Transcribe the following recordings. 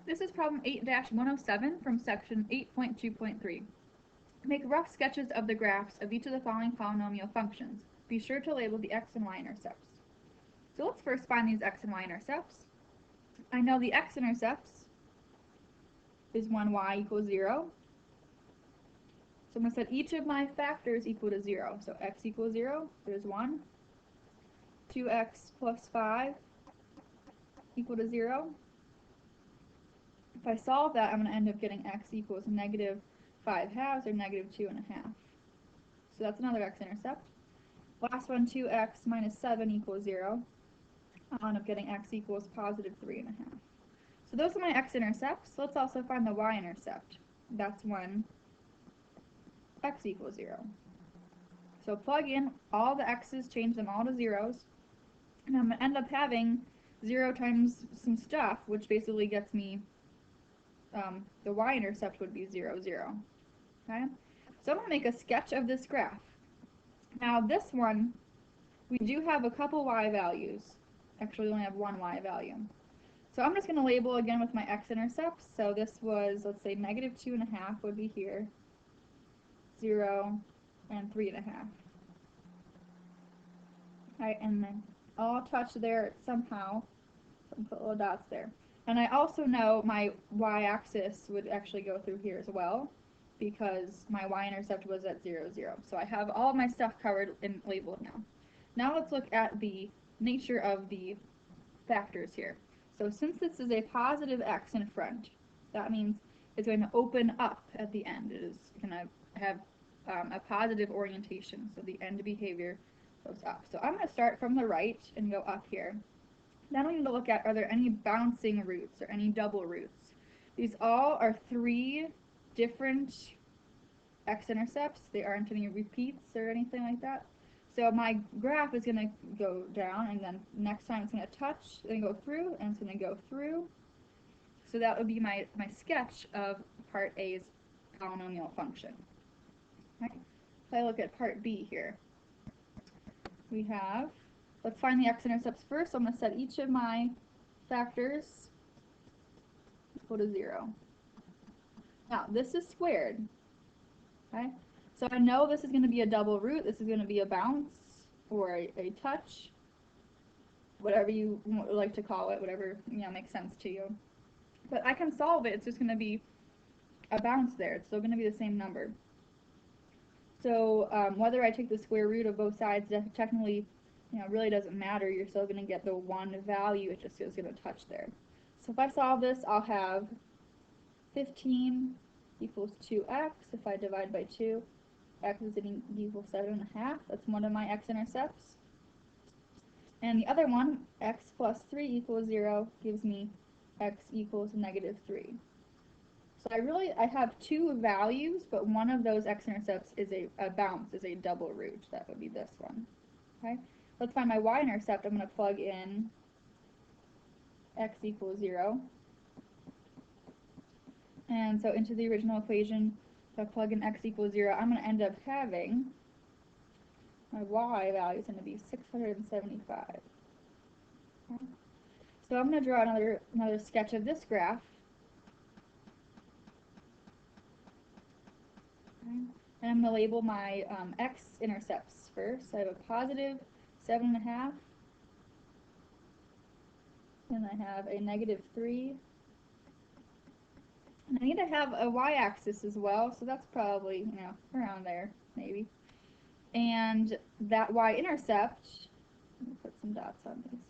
This is problem 8-107 from section 8.2.3. Make rough sketches of the graphs of each of the following polynomial functions. Be sure to label the x and y intercepts. So let's first find these x and y intercepts. I know the x-intercepts is when y equals 0. So I'm going to set each of my factors equal to 0. So x equals 0, there's 1. 2x plus 5 equal to 0. If I solve that, I'm going to end up getting x equals negative 5 halves, or negative 2 1/2. So that's another x-intercept. Last one, 2x minus 7 equals 0. I'll end up getting x equals positive 3 1/2. So those are my x-intercepts. Let's also find the y-intercept. That's when x equals 0. So plug in all the x's, change them all to zeros, and I'm going to end up having 0 times some stuff, which basically gets me the y-intercept would be 0, 0. Okay? So I'm going to make a sketch of this graph. Now this one, we do have a couple y values. Actually, we only have one y value. So I'm just going to label again with my x-intercepts. So this was, let's say, negative 2 1/2 would be here, 0, and 3 1/2. Alright, and then all touch there somehow. So I'm put little dots there. And I also know my y-axis would actually go through here as well, because my y-intercept was at 0, 0. So I have all of my stuff covered and labeled now. Now let's look at the nature of the factors here. So since this is a positive x in front, that means it's going to open up at the end. It is going to have a positive orientation, so the end behavior goes up. So I'm going to start from the right and go up here. Then we need to look at, are there any bouncing roots or any double roots? These all are 3 different x-intercepts. They aren't any repeats or anything like that. So my graph is going to go down, and then next time it's going to touch, and go through, and it's going to go through. So that would be my sketch of part A's polynomial function. Okay. So I look at part B here. We have, let's find the x-intercepts first. So I'm going to set each of my factors equal to 0. Now, this is squared. Okay? So I know this is going to be a double root. This is going to be a bounce or a touch, whatever you like to call it, whatever makes sense to you. But I can solve it. It's just going to be a bounce there. It's still going to be the same number. So whether I take the square root of both sides, technically, really doesn't matter. You're still going to get the one value. It just is going to touch there. So if I solve this, I'll have 15 equals 2x. If I divide by 2, x is equals 7 1/2. That's one of my x-intercepts. And the other one, x plus 3 equals 0, gives me x equals negative 3. So I have 2 values, but one of those x-intercepts is a bounce, is a double root. That would be this one. Okay. Let's find my y-intercept. I'm going to plug in x equals 0. And so into the original equation, if I plug in x equals 0, I'm going to end up having my y value is going to be 675. Okay. So I'm going to draw another sketch of this graph. Okay. And I'm going to label my x-intercepts first. So I have a positive 7 1/2, and I have a negative 3. And I need to have a y-axis as well, so that's probably, around there, maybe. And that y-intercept, let me put some dots on these.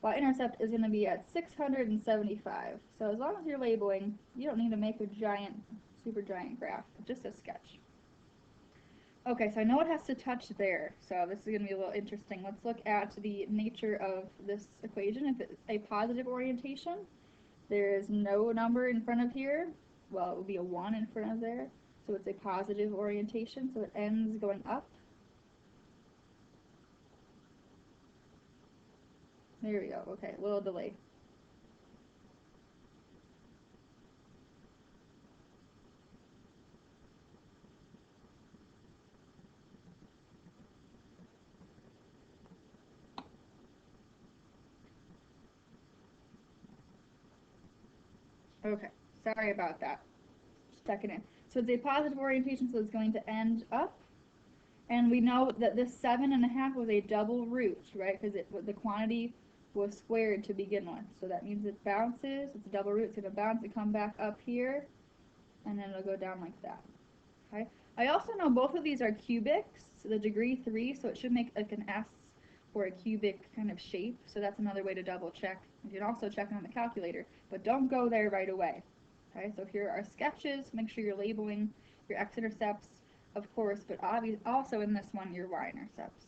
Y-intercept is going to be at 675. So as long as you're labeling, you don't need to make a giant, super giant graph, just a sketch. Okay, so I know it has to touch there, so this is going to be a little interesting. Let's look at the nature of this equation. If it's a positive orientation, there is no number in front of here. Well, it would be a 1 in front of there, so it's a positive orientation, so it ends going up. There we go. Okay, a little delay. Okay, sorry about that. Just checking in. So it's a positive orientation, so it's going to end up. And we know that this 7.5 was a double root, right? Because the quantity was squared to begin with. So that means it bounces. It's a double root. It's going to bounce and come back up here. And then it'll go down like that. Okay. I also know both of these are cubics, so the degree 3, so it should make like an S or a cubic kind of shape. So that's another way to double check. You can also check on the calculator, but don't go there right away. Okay, so here are sketches. Make sure you're labeling your x-intercepts, of course, but also in this one, your y-intercepts.